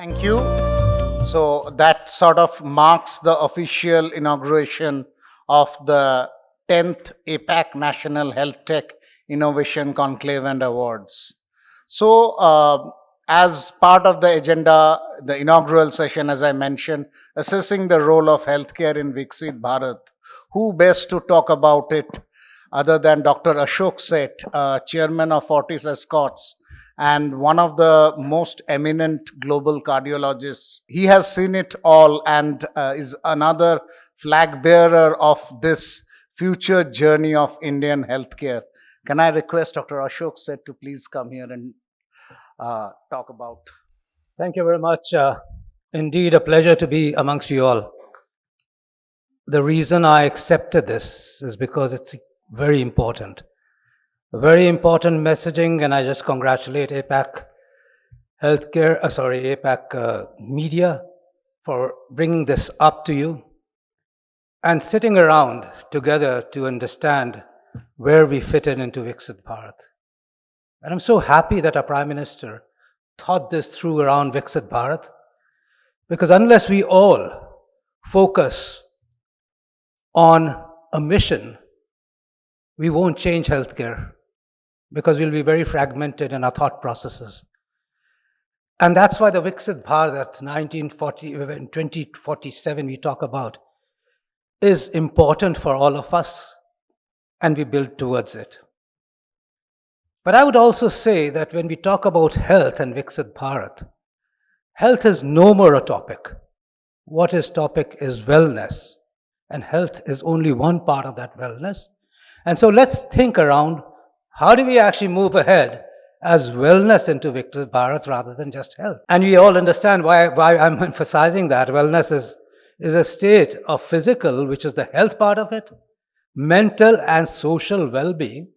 Thank you. So that sort of marks the official inauguration of the 10th APAC National Health Tech Innovation Conclave and Awards. So, as part of the agenda, the inaugural session, as I mentioned, assessing the role of healthcare in Viksit Bharat. Who best to talk about it other than Dr. Ashok Seth, chairman of Fortis Escorts, and one of the most eminent global cardiologists. He has seen it all and is another flag bearer of this future journey of Indian healthcare. Can I request Dr. Ashok Seth to please come here and talk about? Thank you very much. Indeed, a pleasure to be amongst you all. The reason I accepted this is because it's very important. Very important messaging, and I just congratulate APAC APAC media for bringing this up to you and sitting around together to understand where we fit into Viksit Bharat. And I'm so happy that our Prime Minister thought this through around Viksit Bharat, because unless we all focus on a mission, we won't change healthcare, because we'll be very fragmented in our thought processes. And that's why the Viksit Bharat 2047 we talk about is important for all of us, and we build towards it. But I would also say that when we talk about health and Viksit Bharat, health is no more a topic. What is topic is wellness, and health is only one part of that wellness. And so let's think around, how do we actually move ahead as wellness into Viksit Bharat rather than just health? And we all understand why I'm emphasizing that. Wellness is a state of physical, which is the health part of it, mental and social well-being.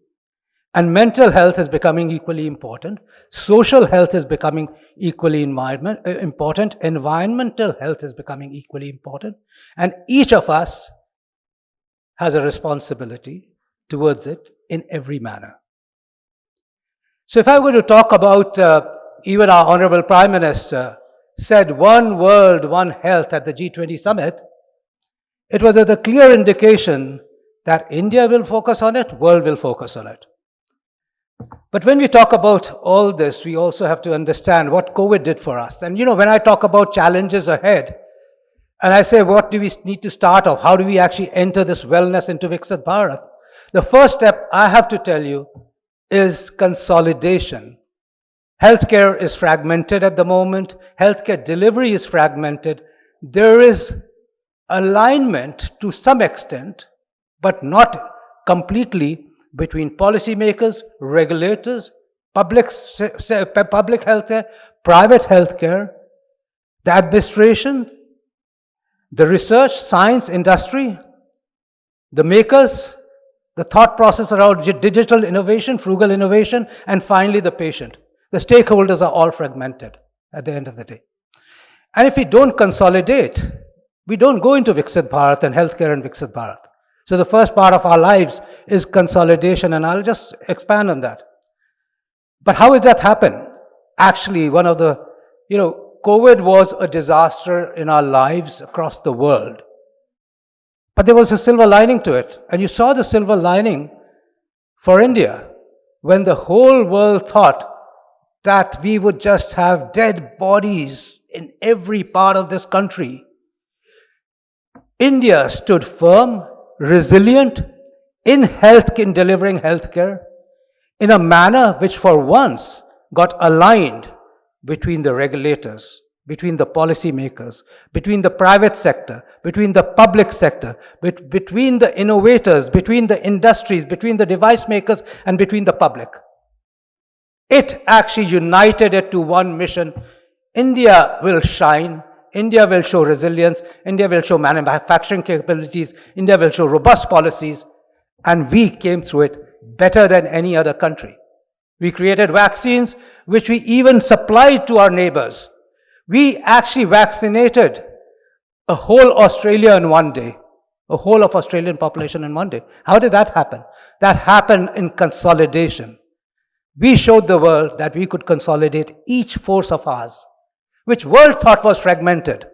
And mental health is becoming equally important. Social health is becoming equally important. Environmental health is becoming equally important. And each of us has a responsibility towards it in every manner. So if I were to talk about, even our Honorable Prime Minister said one world, one health at the G20 summit, it was a clear indication that India will focus on it, world will focus on it. But when we talk about all this, we also have to understand what COVID did for us. And when I talk about challenges ahead, and I say, what do we need to start off? How do we actually enter this wellness into Viksit Bharat? The first step I have to tell you is consolidation. Healthcare is fragmented at the moment. Healthcare delivery is fragmented. There is alignment to some extent, but not completely, between policymakers, regulators, public healthcare, private healthcare, the administration, the research, science, industry, the makers, the thought process around digital innovation, frugal innovation, and finally the patient. The stakeholders are all fragmented at the end of the day. And if we don't consolidate, we don't go into Viksit Bharat and healthcare and Viksit Bharat. So the first part of our lives is consolidation, and I'll just expand on that. But how did that happen? Actually, one of the, COVID was a disaster in our lives across the world. But there was a silver lining to it. And you saw the silver lining for India when the whole world thought that we would just have dead bodies in every part of this country. India stood firm, resilient in delivering healthcare in a manner which for once got aligned between the regulators, between the policymakers, between the private sector, between the public sector, between the innovators, between the industries, between the device makers, and between the public. It actually united it to one mission. India will shine. India will show resilience. India will show manufacturing capabilities. India will show robust policies. And we came through it better than any other country. We created vaccines, which we even supplied to our neighbors. We actually vaccinated a whole Australia in one day, a whole of Australian population in one day. How did that happen? That happened in consolidation. We showed the world that we could consolidate each force of ours. which world thought was fragmented,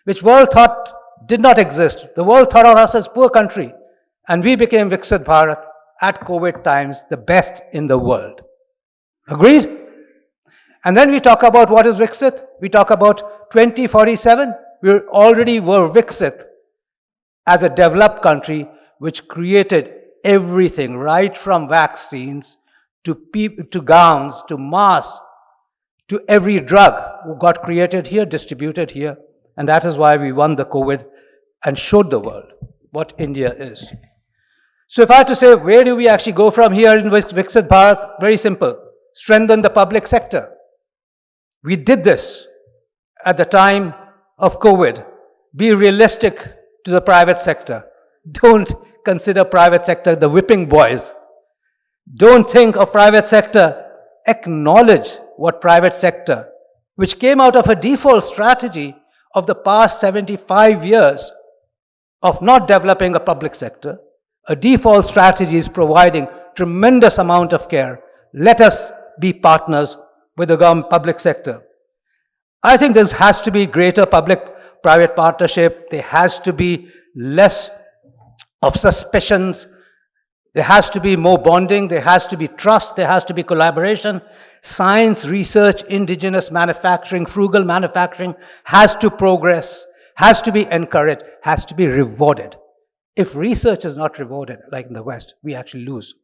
which world thought did not exist. The world thought of us as poor country, and we became Viksit Bharat at COVID times, the best in the world. Agreed? And then we talk about what is Viksit. We talk about 2047. We already were Viksit as a developed country which created everything, right from vaccines to gowns, to masks, to every drug got created here, distributed here. And that is why we won the COVID and showed the world what India is. So if I had to say, where do we actually go from here in Viksit Bharat? Very simple. Strengthen the public sector. We did this at the time of COVID. Be realistic to the private sector. Don't consider private sector the whipping boys. Don't think of private sector. Acknowledge what private sector, which came out of a default strategy of the past 75 years of not developing a public sector. A default strategy is providing tremendous amount of care. Let us be partners with the public sector. I think there has to be greater public-private partnership. There has to be less of suspicions. There has to be more bonding. There has to be trust. There has to be collaboration. Science, research, indigenous manufacturing, frugal manufacturing has to progress, has to be encouraged, has to be rewarded. If research is not rewarded, like in the West, we actually lose.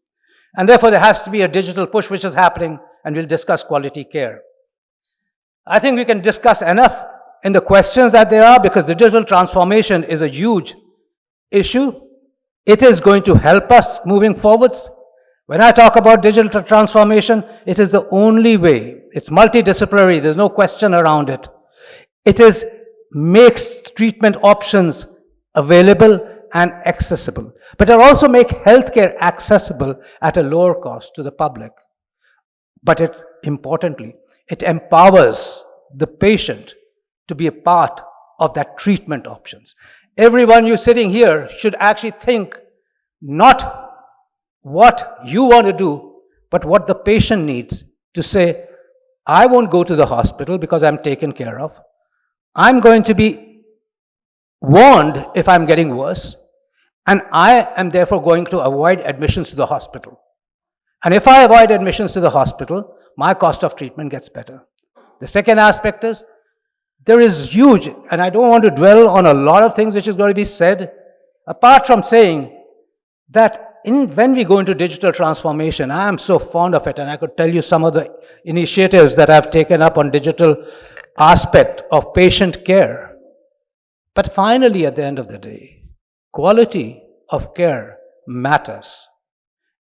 And therefore, there has to be a digital push which is happening, and we'll discuss quality care. I think we can discuss enough in the questions that there are, because digital transformation is a huge issue. It is going to help us moving forwards. When I talk about digital transformation, it is the only way. It's multidisciplinary. There's no question around it. It makes treatment options available and accessible. But it also makes healthcare accessible at a lower cost to the public. But importantly, it empowers the patient to be a part of that treatment options. Everyone you sitting here should actually think not what you want to do, but what the patient needs to say, I won't go to the hospital because I'm taken care of. I'm going to be warned if I'm getting worse, and I am therefore going to avoid admissions to the hospital. And if I avoid admissions to the hospital, my cost of treatment gets better. The second aspect is, there is huge, and I don't want to dwell on a lot of things which is going to be said, apart from saying that when we go into digital transformation, I am so fond of it, and I could tell you some of the initiatives that I've taken up on digital aspect of patient care. But finally, at the end of the day, quality of care matters.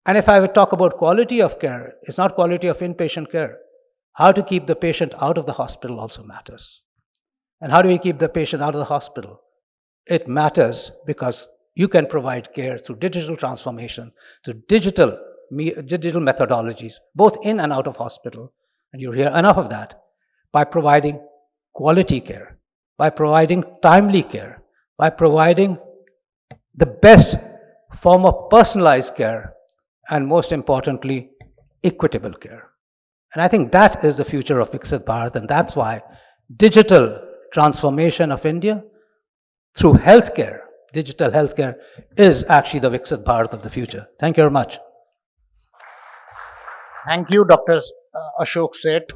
And if I would talk about quality of care, it's not quality of inpatient care. How to keep the patient out of the hospital also matters. And how do we keep the patient out of the hospital? It matters because you can provide care through digital transformation, through digital methodologies, both in and out of hospital. And you'll hear enough of that. By providing quality care, by providing timely care, by providing the best form of personalized care, and most importantly, equitable care. And I think that is the future of Viksit Bharat, and that's why digital transformation of India through healthcare, digital healthcare, is actually the Viksit Bharat of the future. Thank you very much. Thank you, Dr. Ashok Seth.